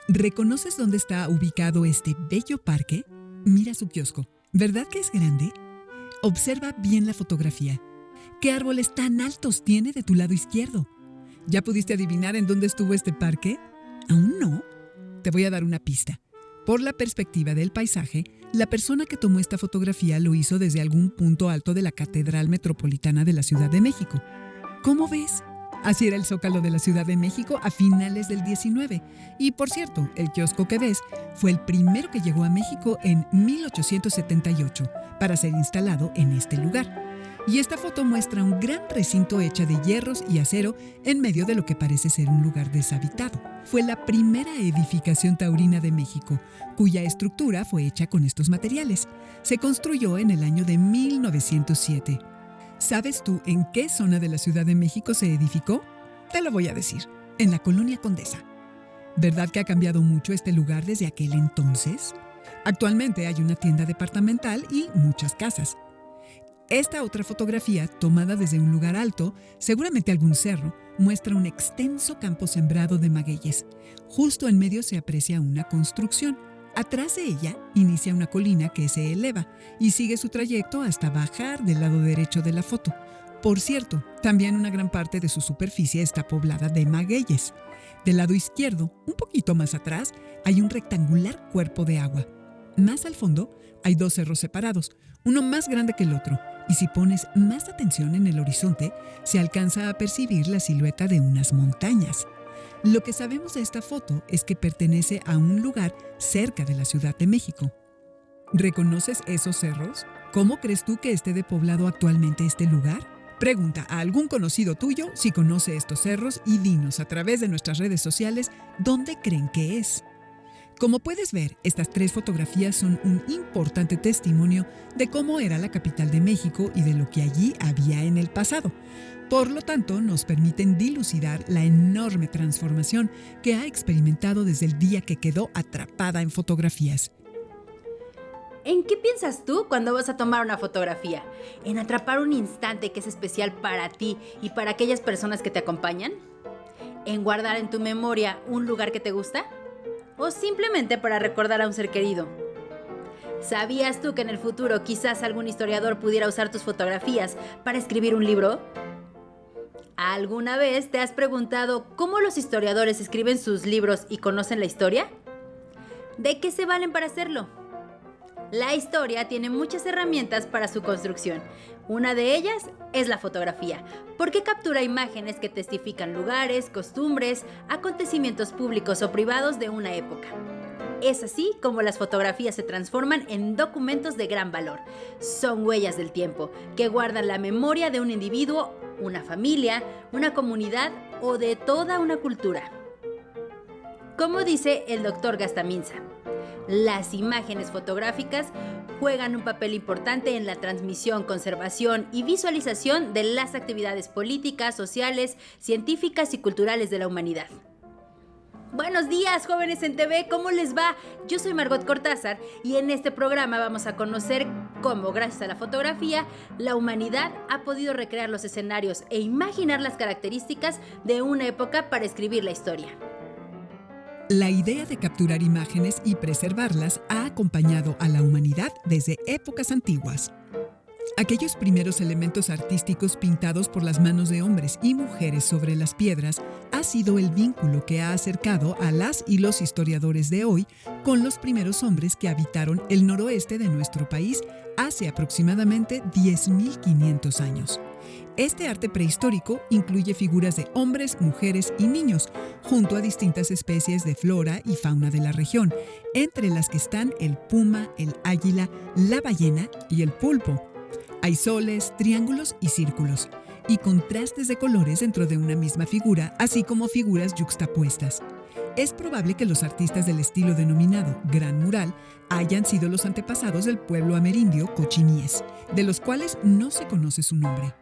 ¿Reconoces dónde está ubicado este bello parque? Mira su kiosco. ¿Verdad que es grande? Observa bien la fotografía. ¿Qué árboles tan altos tiene de tu lado izquierdo? ¿Ya pudiste adivinar en dónde estuvo este parque? ¿Aún no? Te voy a dar una pista. Por la perspectiva del paisaje, la persona que tomó esta fotografía lo hizo desde algún punto alto de la Catedral Metropolitana de la Ciudad de México. ¿Cómo ves? Así era el Zócalo de la Ciudad de México a finales del 19. Y por cierto, el kiosco que ves fue el primero que llegó a México en 1878 para ser instalado en este lugar. Y esta foto muestra un gran recinto hecha de hierros y acero en medio de lo que parece ser un lugar deshabitado. Fue la primera edificación taurina de México, cuya estructura fue hecha con estos materiales. Se construyó en el año de 1907. ¿Sabes tú en qué zona de la Ciudad de México se edificó? Te lo voy a decir, en la Colonia Condesa. ¿Verdad que ha cambiado mucho este lugar desde aquel entonces? Actualmente hay una tienda departamental y muchas casas. Esta otra fotografía, tomada desde un lugar alto, seguramente algún cerro, muestra un extenso campo sembrado de magueyes. Justo en medio se aprecia una construcción. Atrás de ella inicia una colina que se eleva y sigue su trayecto hasta bajar del lado derecho de la foto. Por cierto, también una gran parte de su superficie está poblada de magueyes. Del lado izquierdo, un poquito más atrás, hay un rectangular cuerpo de agua. Más al fondo, hay dos cerros separados, uno más grande que el otro, y si pones más atención en el horizonte, se alcanza a percibir la silueta de unas montañas. Lo que sabemos de esta foto es que pertenece a un lugar cerca de la Ciudad de México. ¿Reconoces esos cerros? ¿Cómo crees tú que esté de poblado actualmente este lugar? Pregunta a algún conocido tuyo si conoce estos cerros y dinos a través de nuestras redes sociales dónde creen que es. Como puedes ver, estas tres fotografías son un importante testimonio de cómo era la capital de México y de lo que allí había en el pasado. Por lo tanto, nos permiten dilucidar la enorme transformación que ha experimentado desde el día que quedó atrapada en fotografías. ¿En qué piensas tú cuando vas a tomar una fotografía? ¿En atrapar un instante que es especial para ti y para aquellas personas que te acompañan? ¿En guardar en tu memoria un lugar que te gusta? ¿O simplemente para recordar a un ser querido? ¿Sabías tú que en el futuro quizás algún historiador pudiera usar tus fotografías para escribir un libro? ¿Alguna vez te has preguntado cómo los historiadores escriben sus libros y conocen la historia? ¿De qué se valen para hacerlo? La historia tiene muchas herramientas para su construcción. Una de ellas es la fotografía, porque captura imágenes que testifican lugares, costumbres, acontecimientos públicos o privados de una época. Es así como las fotografías se transforman en documentos de gran valor. Son huellas del tiempo, que guardan la memoria de un individuo, una familia, una comunidad o de toda una cultura. Como dice el Dr. Gastaminza, las imágenes fotográficas juegan un papel importante en la transmisión, conservación y visualización de las actividades políticas, sociales, científicas y culturales de la humanidad. Buenos días, jóvenes en TV, ¿cómo les va? Yo soy Margot Cortázar y en este programa vamos a conocer cómo, gracias a la fotografía, la humanidad ha podido recrear los escenarios e imaginar las características de una época para escribir la historia. La idea de capturar imágenes y preservarlas ha acompañado a la humanidad desde épocas antiguas. Aquellos primeros elementos artísticos pintados por las manos de hombres y mujeres sobre las piedras ha sido el vínculo que ha acercado a las y los historiadores de hoy con los primeros hombres que habitaron el noroeste de nuestro país hace aproximadamente 10.500 años. Este arte prehistórico incluye figuras de hombres, mujeres y niños, junto a distintas especies de flora y fauna de la región, entre las que están el puma, el águila, la ballena y el pulpo. Hay soles, triángulos y círculos, y contrastes de colores dentro de una misma figura, así como figuras yuxtapuestas. Es probable que los artistas del estilo denominado Gran Mural hayan sido los antepasados del pueblo amerindio cochiníes, de los cuales no se conoce su nombre.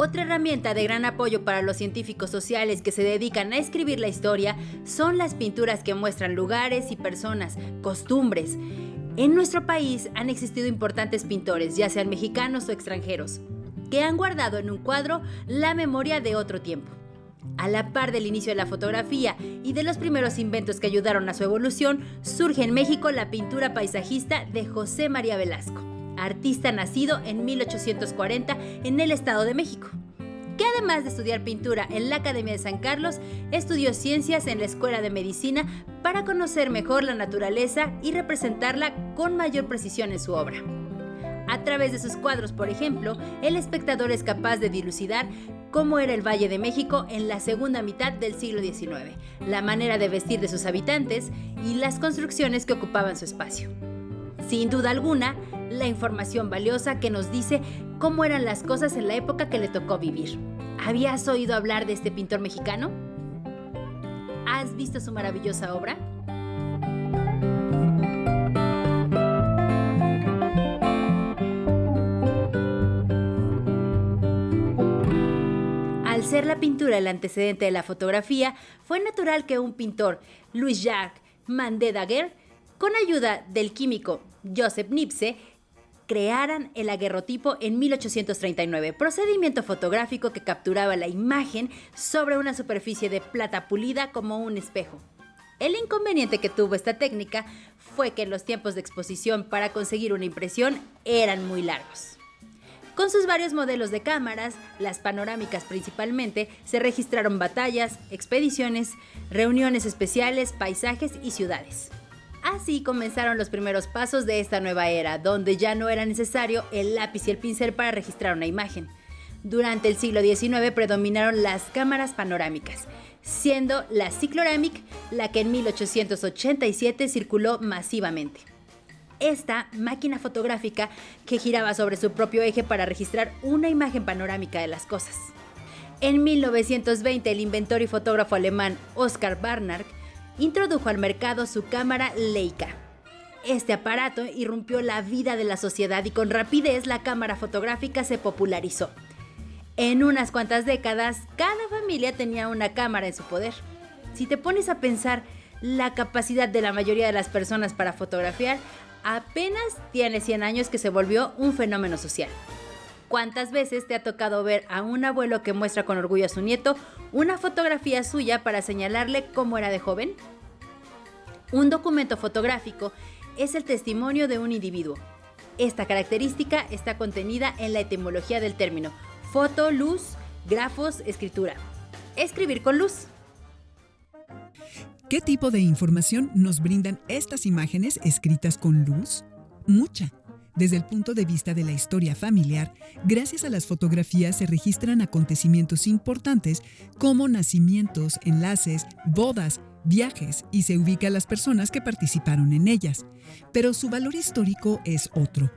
Otra herramienta de gran apoyo para los científicos sociales que se dedican a escribir la historia son las pinturas que muestran lugares y personas, costumbres. En nuestro país han existido importantes pintores, ya sean mexicanos o extranjeros, que han guardado en un cuadro la memoria de otro tiempo. A la par del inicio de la fotografía y de los primeros inventos que ayudaron a su evolución, surge en México la pintura paisajista de José María Velasco, artista nacido en 1840 en el Estado de México, que además de estudiar pintura en la Academia de San Carlos, estudió ciencias en la Escuela de Medicina para conocer mejor la naturaleza y representarla con mayor precisión en su obra. A través de sus cuadros, por ejemplo, el espectador es capaz de dilucidar cómo era el Valle de México en la segunda mitad del siglo XIX, la manera de vestir de sus habitantes y las construcciones que ocupaban su espacio. Sin duda alguna, la información valiosa que nos dice cómo eran las cosas en la época que le tocó vivir. ¿Habías oído hablar de este pintor mexicano? ¿Has visto su maravillosa obra? Al ser la pintura el antecedente de la fotografía, fue natural que un pintor, Louis-Jacques Mandé Daguerre, con ayuda del químico Joseph Niepce, crearan el aguerrotipo en 1839, procedimiento fotográfico que capturaba la imagen sobre una superficie de plata pulida como un espejo. El inconveniente que tuvo esta técnica fue que los tiempos de exposición para conseguir una impresión eran muy largos. Con sus varios modelos de cámaras, las panorámicas principalmente, se registraron batallas, expediciones, reuniones especiales, paisajes y ciudades. Así comenzaron los primeros pasos de esta nueva era, donde ya no era necesario el lápiz y el pincel para registrar una imagen. Durante el siglo XIX predominaron las cámaras panorámicas, siendo la Cycloramic la que en 1887 circuló masivamente. Esta máquina fotográfica que giraba sobre su propio eje para registrar una imagen panorámica de las cosas. En 1920, el inventor y fotógrafo alemán Oskar Barnard introdujo al mercado su cámara Leica. Este aparato irrumpió la vida de la sociedad y con rapidez la cámara fotográfica se popularizó. En unas cuantas décadas, cada familia tenía una cámara en su poder. Si te pones a pensar, la capacidad de la mayoría de las personas para fotografiar apenas tiene 100 años que se volvió un fenómeno social. ¿Cuántas veces te ha tocado ver a un abuelo que muestra con orgullo a su nieto una fotografía suya para señalarle cómo era de joven? Un documento fotográfico es el testimonio de un individuo. Esta característica está contenida en la etimología del término: foto, luz, grafos, escritura. Escribir con luz. ¿Qué tipo de información nos brindan estas imágenes escritas con luz? Mucha. Desde el punto de vista de la historia familiar, gracias a las fotografías se registran acontecimientos importantes como nacimientos, enlaces, bodas, viajes y se ubica a las personas que participaron en ellas. Pero su valor histórico es otro.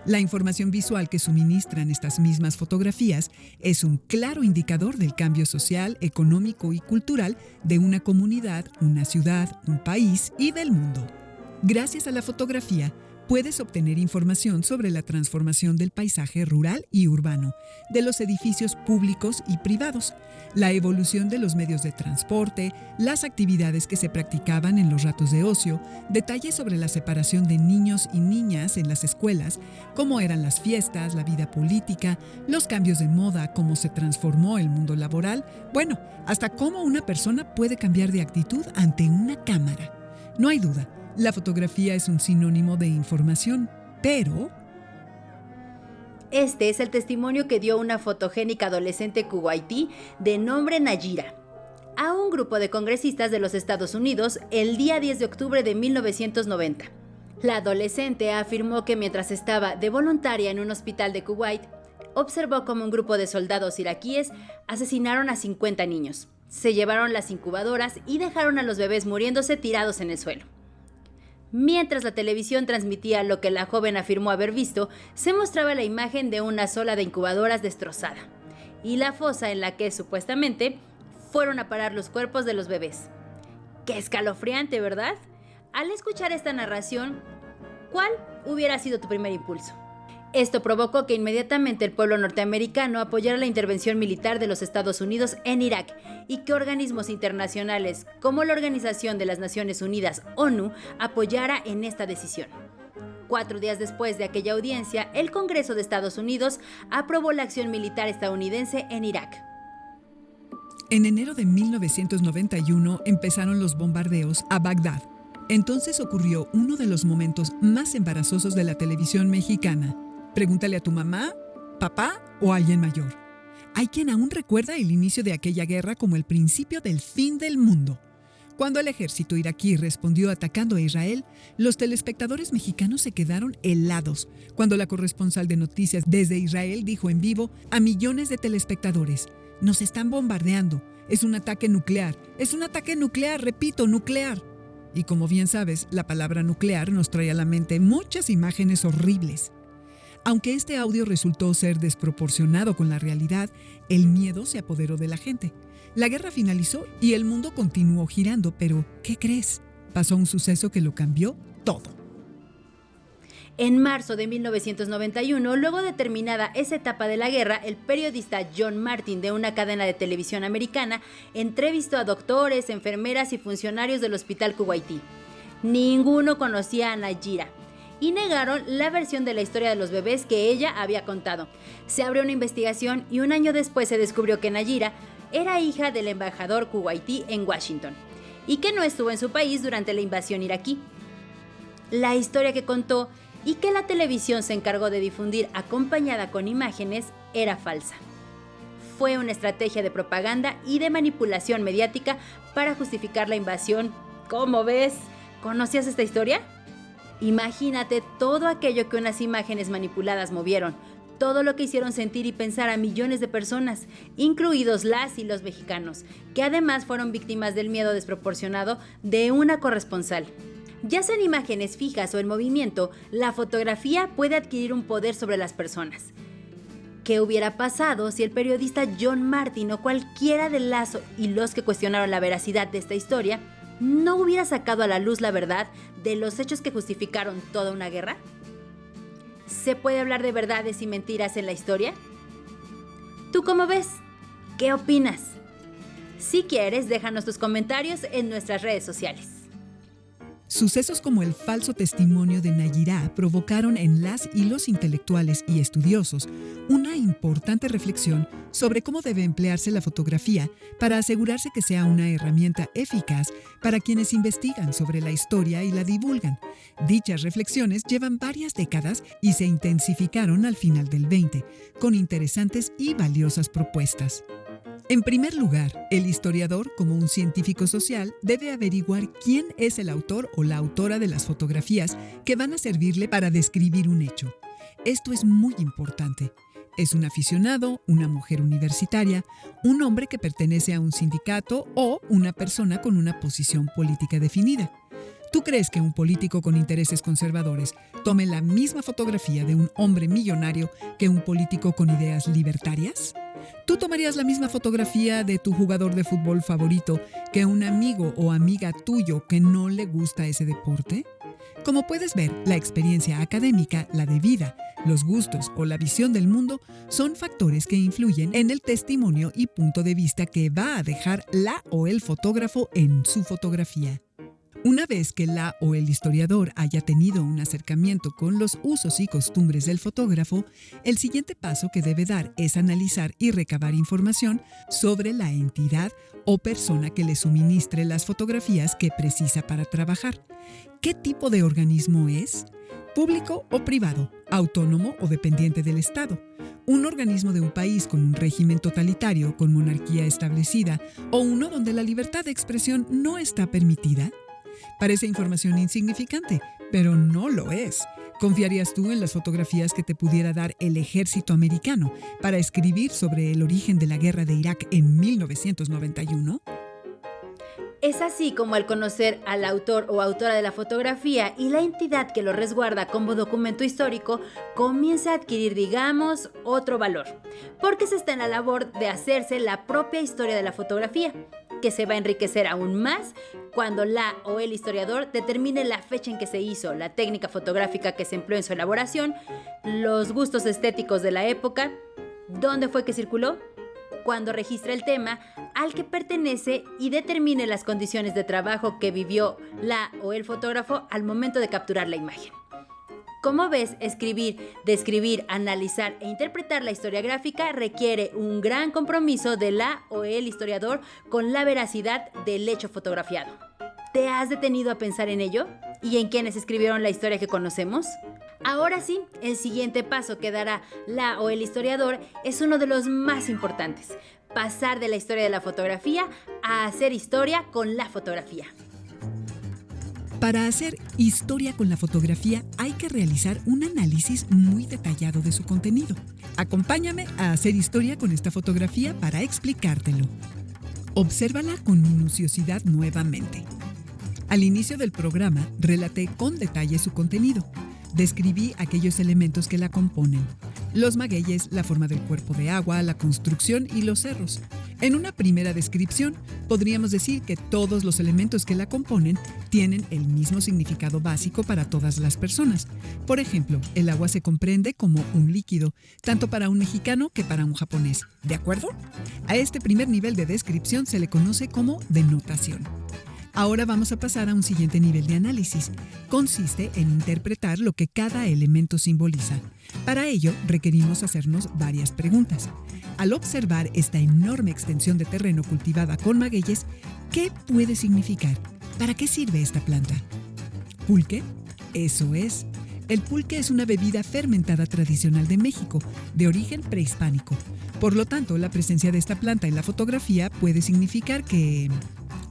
La información visual que suministran estas mismas fotografías es un claro indicador del cambio social, económico y cultural de una comunidad, una ciudad, un país y del mundo. Gracias a la fotografía, puedes obtener información sobre la transformación del paisaje rural y urbano, de los edificios públicos y privados, la evolución de los medios de transporte, las actividades que se practicaban en los ratos de ocio, detalles sobre la separación de niños y niñas en las escuelas, cómo eran las fiestas, la vida política, los cambios de moda, cómo se transformó el mundo laboral, bueno, hasta cómo una persona puede cambiar de actitud ante una cámara. No hay duda. La fotografía es un sinónimo de información, pero... Este es el testimonio que dio una fotogénica adolescente kuwaití de nombre Nayira a un grupo de congresistas de los Estados Unidos el día 10 de octubre de 1990. La adolescente afirmó que mientras estaba de voluntaria en un hospital de Kuwait, observó cómo un grupo de soldados iraquíes asesinaron a 50 niños, se llevaron las incubadoras y dejaron a los bebés muriéndose tirados en el suelo. Mientras la televisión transmitía lo que la joven afirmó haber visto, se mostraba la imagen de una sola de incubadoras destrozada y la fosa en la que, supuestamente, fueron a parar los cuerpos de los bebés. ¡Qué escalofriante!, ¿verdad? Al escuchar esta narración, ¿cuál hubiera sido tu primer impulso? Esto provocó que inmediatamente el pueblo norteamericano apoyara la intervención militar de los Estados Unidos en Irak y que organismos internacionales como la Organización de las Naciones Unidas, ONU, apoyara en esta decisión. 4 días después de aquella audiencia, el Congreso de Estados Unidos aprobó la acción militar estadounidense en Irak. En enero de 1991 empezaron los bombardeos a Bagdad. Entonces ocurrió uno de los momentos más embarazosos de la televisión mexicana. Pregúntale a tu mamá, papá o alguien mayor. Hay quien aún recuerda el inicio de aquella guerra como el principio del fin del mundo. Cuando el ejército iraquí respondió atacando a Israel, los telespectadores mexicanos se quedaron helados cuando la corresponsal de noticias desde Israel dijo en vivo a millones de telespectadores: "Nos están bombardeando, es un ataque nuclear, repito, nuclear". Y como bien sabes, la palabra nuclear nos trae a la mente muchas imágenes horribles. Aunque este audio resultó ser desproporcionado con la realidad, el miedo se apoderó de la gente. La guerra finalizó y el mundo continuó girando, pero ¿qué crees? Pasó un suceso que lo cambió todo. En marzo de 1991, luego de terminada esa etapa de la guerra, el periodista John Martin de una cadena de televisión americana entrevistó a doctores, enfermeras y funcionarios del Hospital Kuwaití. Ninguno conocía a Nayira y negaron la versión de la historia de los bebés que ella había contado. Se abrió una investigación y un año después se descubrió que Nayira era hija del embajador kuwaití en Washington y que no estuvo en su país durante la invasión iraquí. La historia que contó y que la televisión se encargó de difundir acompañada con imágenes era falsa. Fue una estrategia de propaganda y de manipulación mediática para justificar la invasión. ¿Cómo ves? ¿Conocías esta historia? Imagínate todo aquello que unas imágenes manipuladas movieron, todo lo que hicieron sentir y pensar a millones de personas, incluidos las y los mexicanos, que además fueron víctimas del miedo desproporcionado de una corresponsal. Ya sean imágenes fijas o en movimiento, la fotografía puede adquirir un poder sobre las personas. ¿Qué hubiera pasado si el periodista John Martin o cualquiera de las y los que cuestionaron la veracidad de esta historia no hubiera sacado a la luz la verdad de los hechos que justificaron toda una guerra? ¿Se puede hablar de verdades y mentiras en la historia? ¿Tú cómo ves? ¿Qué opinas? Si quieres, déjanos tus comentarios en nuestras redes sociales. Sucesos como el falso testimonio de Nayira provocaron en las y los intelectuales y estudiosos una importante reflexión sobre cómo debe emplearse la fotografía para asegurarse que sea una herramienta eficaz para quienes investigan sobre la historia y la divulgan. Dichas reflexiones llevan varias décadas y se intensificaron al final del 20, con interesantes y valiosas propuestas. En primer lugar, el historiador, como un científico social, debe averiguar quién es el autor o la autora de las fotografías que van a servirle para describir un hecho. Esto es muy importante. ¿Es un aficionado, una mujer universitaria, un hombre que pertenece a un sindicato o una persona con una posición política definida? ¿Tú crees que un político con intereses conservadores tome la misma fotografía de un hombre millonario que un político con ideas libertarias? ¿Tú tomarías la misma fotografía de tu jugador de fútbol favorito que un amigo o amiga tuyo que no le gusta ese deporte? Como puedes ver, la experiencia académica, la de vida, los gustos o la visión del mundo son factores que influyen en el testimonio y punto de vista que va a dejar la o el fotógrafo en su fotografía. Una vez que la o el historiador haya tenido un acercamiento con los usos y costumbres del fotógrafo, el siguiente paso que debe dar es analizar y recabar información sobre la entidad o persona que le suministre las fotografías que precisa para trabajar. ¿Qué tipo de organismo es? ¿Público o privado? ¿Autónomo o dependiente del Estado? ¿Un organismo de un país con un régimen totalitario, con monarquía establecida, o uno donde la libertad de expresión no está permitida? Parece información insignificante, pero no lo es. ¿Confiarías tú en las fotografías que te pudiera dar el ejército americano para escribir sobre el origen de la guerra de Irak en 1991? Es así como al conocer al autor o autora de la fotografía y la entidad que lo resguarda como documento histórico, comienza a adquirir, digamos, otro valor, porque se está en la labor de hacerse la propia historia de la fotografía, que se va a enriquecer aún más cuando la o el historiador determine la fecha en que se hizo, la técnica fotográfica que se empleó en su elaboración, los gustos estéticos de la época, dónde fue que circuló, cuando registra el tema al que pertenece y determine las condiciones de trabajo que vivió la o el fotógrafo al momento de capturar la imagen. Como ves, escribir, describir, analizar e interpretar la historia gráfica requiere un gran compromiso de la o el historiador con la veracidad del hecho fotografiado. ¿Te has detenido a pensar en ello? ¿Y en quiénes escribieron la historia que conocemos? Ahora sí, el siguiente paso que dará la o el historiador es uno de los más importantes: pasar de la historia de la fotografía a hacer historia con la fotografía. Para hacer historia con la fotografía hay que realizar un análisis muy detallado de su contenido. Acompáñame a hacer historia con esta fotografía para explicártelo. Obsérvala con minuciosidad nuevamente. Al inicio del programa, relaté con detalle su contenido. Describí aquellos elementos que la componen: los magueyes, la forma del cuerpo de agua, la construcción y los cerros. En una primera descripción, podríamos decir que todos los elementos que la componen tienen el mismo significado básico para todas las personas. Por ejemplo, el agua se comprende como un líquido, tanto para un mexicano que para un japonés. ¿De acuerdo? A este primer nivel de descripción se le conoce como denotación. Ahora vamos a pasar a un siguiente nivel de análisis. Consiste en interpretar lo que cada elemento simboliza. Para ello, requerimos hacernos varias preguntas. Al observar esta enorme extensión de terreno cultivada con magueyes, ¿qué puede significar? ¿Para qué sirve esta planta? ¿Pulque? Eso es. El pulque es una bebida fermentada tradicional de México, de origen prehispánico. Por lo tanto, la presencia de esta planta en la fotografía puede significar que,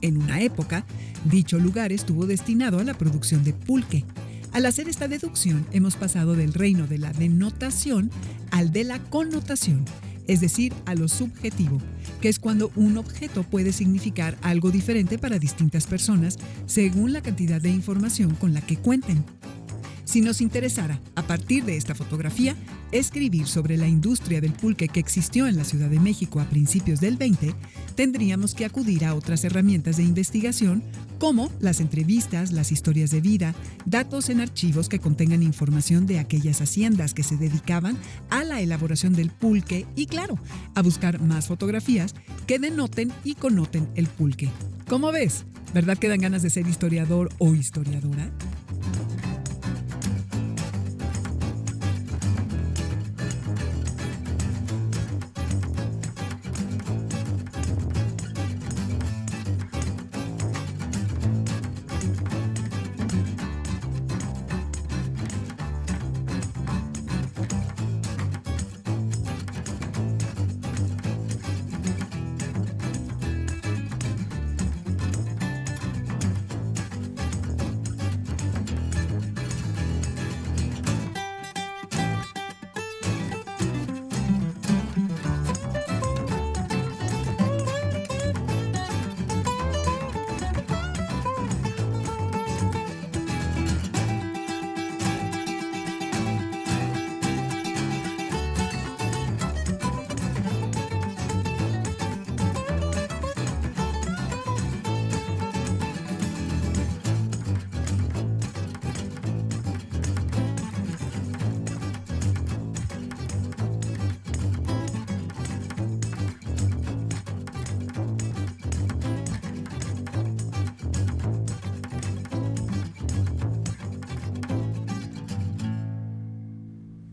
en una época, dicho lugar estuvo destinado a la producción de pulque. Al hacer esta deducción, hemos pasado del reino de la denotación al de la connotación, es decir, a lo subjetivo, que es cuando un objeto puede significar algo diferente para distintas personas según la cantidad de información con la que cuenten. Si nos interesara, a partir de esta fotografía, escribir sobre la industria del pulque que existió en la Ciudad de México a principios del 20, tendríamos que acudir a otras herramientas de investigación como las entrevistas, las historias de vida, datos en archivos que contengan información de aquellas haciendas que se dedicaban a la elaboración del pulque y, claro, a buscar más fotografías que denoten y connoten el pulque. ¿Cómo ves? ¿Verdad que dan ganas de ser historiador o historiadora?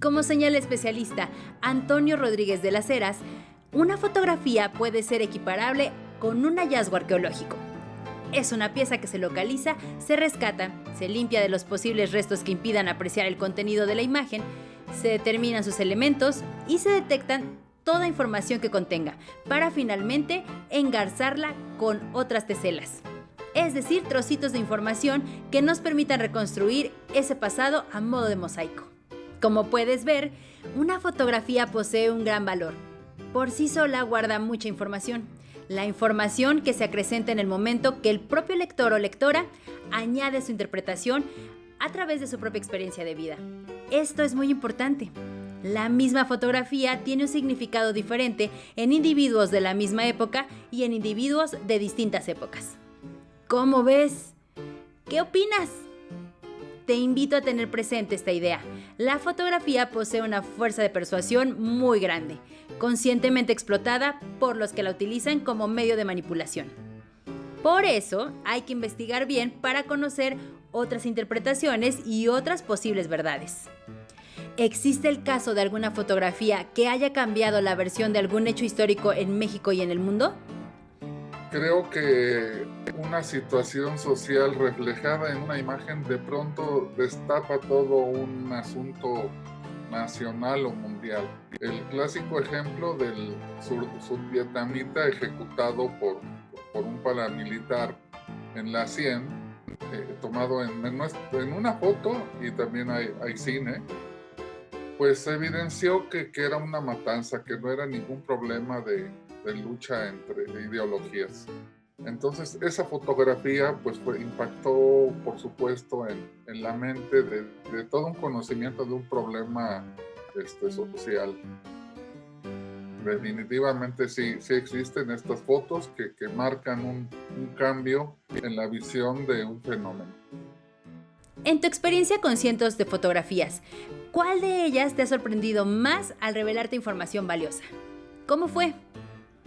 Como señala el especialista Antonio Rodríguez de las Heras, una fotografía puede ser equiparable con un hallazgo arqueológico. Es una pieza que se localiza, se rescata, se limpia de los posibles restos que impidan apreciar el contenido de la imagen, se determinan sus elementos y se detectan toda información que contenga, para finalmente engarzarla con otras teselas. Es decir, trocitos de información que nos permitan reconstruir ese pasado a modo de mosaico. Como puedes ver, una fotografía posee un gran valor. Por sí sola guarda mucha información. La información que se acrecenta en el momento que el propio lector o lectora añade su interpretación a través de su propia experiencia de vida. Esto es muy importante. La misma fotografía tiene un significado diferente en individuos de la misma época y en individuos de distintas épocas. ¿Cómo ves? ¿Qué opinas? Te invito a tener presente esta idea. La fotografía posee una fuerza de persuasión muy grande, conscientemente explotada por los que la utilizan como medio de manipulación. Por eso hay que investigar bien para conocer otras interpretaciones y otras posibles verdades. ¿Existe el caso de alguna fotografía que haya cambiado la versión de algún hecho histórico en México y en el mundo? Creo que una situación social reflejada en una imagen de pronto destapa todo un asunto nacional o mundial. El clásico ejemplo del survietnamita ejecutado por un paramilitar en la 100, tomado en una foto, y también hay cine, pues evidenció que era una matanza, que no era ningún problema de lucha entre ideologías. Entonces esa fotografía pues impactó, por supuesto, en la mente de todo un conocimiento de un problema social. Definitivamente sí existen estas fotos que marcan un cambio en la visión de un fenómeno. En tu experiencia con cientos de fotografías, ¿cuál de ellas te ha sorprendido más al revelarte información valiosa? ¿Cómo fue?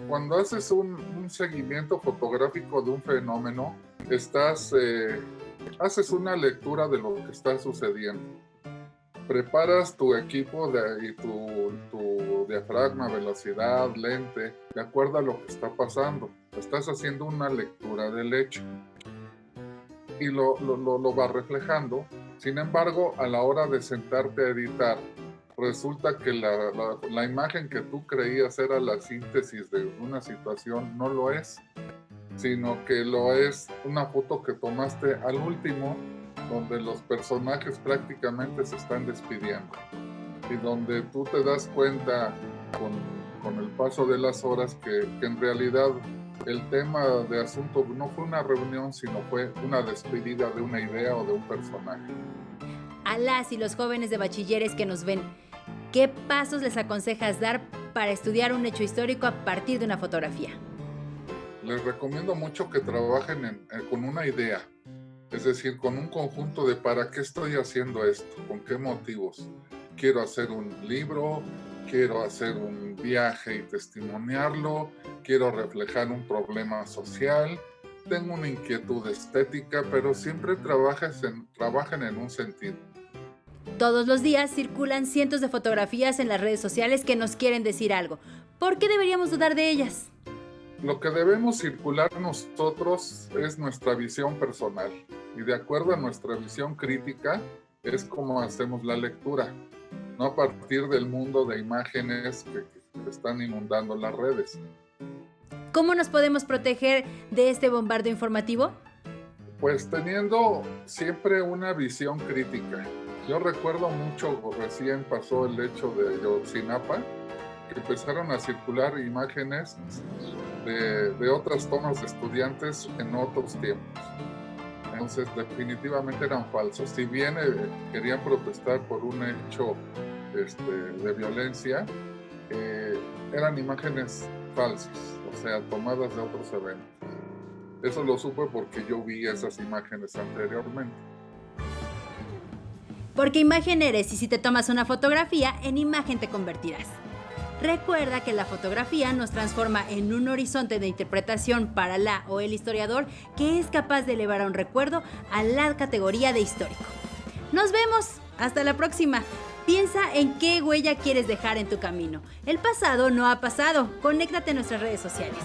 Cuando haces un seguimiento fotográfico de un fenómeno, haces una lectura de lo que está sucediendo. Preparas tu equipo y tu diafragma, velocidad, lente, de acuerdo a lo que está pasando. Estás haciendo una lectura del hecho y lo vas reflejando. Sin embargo, a la hora de sentarte a editar, resulta que la imagen que tú creías era la síntesis de una situación no lo es, sino que lo es una foto que tomaste al último, donde los personajes prácticamente se están despidiendo y donde tú te das cuenta con el paso de las horas que en realidad el tema de asunto no fue una reunión, sino fue una despedida de una idea o de un personaje. A las y los jóvenes de bachilleres que nos ven, ¿qué pasos les aconsejas dar para estudiar un hecho histórico a partir de una fotografía? Les recomiendo mucho que trabajen con una idea, es decir, con un conjunto de ¿para qué estoy haciendo esto? ¿Con qué motivos? Quiero hacer un libro, quiero hacer un viaje y testimoniarlo, quiero reflejar un problema social, tengo una inquietud estética, pero siempre trabajen en un sentido. Todos los días circulan cientos de fotografías en las redes sociales que nos quieren decir algo. ¿Por qué deberíamos dudar de ellas? Lo que debemos circular nosotros es nuestra visión personal, y de acuerdo a nuestra visión crítica es como hacemos la lectura, no a partir del mundo de imágenes que están inundando las redes. ¿Cómo nos podemos proteger de este bombardeo informativo? Pues teniendo siempre una visión crítica. Yo recuerdo mucho, recién pasó el hecho de Ayotzinapa, que empezaron a circular imágenes de otras tomas de estudiantes en otros tiempos. Entonces definitivamente eran falsos. Si bien querían protestar por un hecho de violencia, eran imágenes falsas, o sea, tomadas de otros eventos. Eso lo supe porque yo vi esas imágenes anteriormente. Porque imagen eres, y si te tomas una fotografía, en imagen te convertirás. Recuerda que la fotografía nos transforma en un horizonte de interpretación para la o el historiador que es capaz de elevar a un recuerdo a la categoría de histórico. ¡Nos vemos! ¡Hasta la próxima! Piensa en qué huella quieres dejar en tu camino. El pasado no ha pasado. Conéctate a nuestras redes sociales.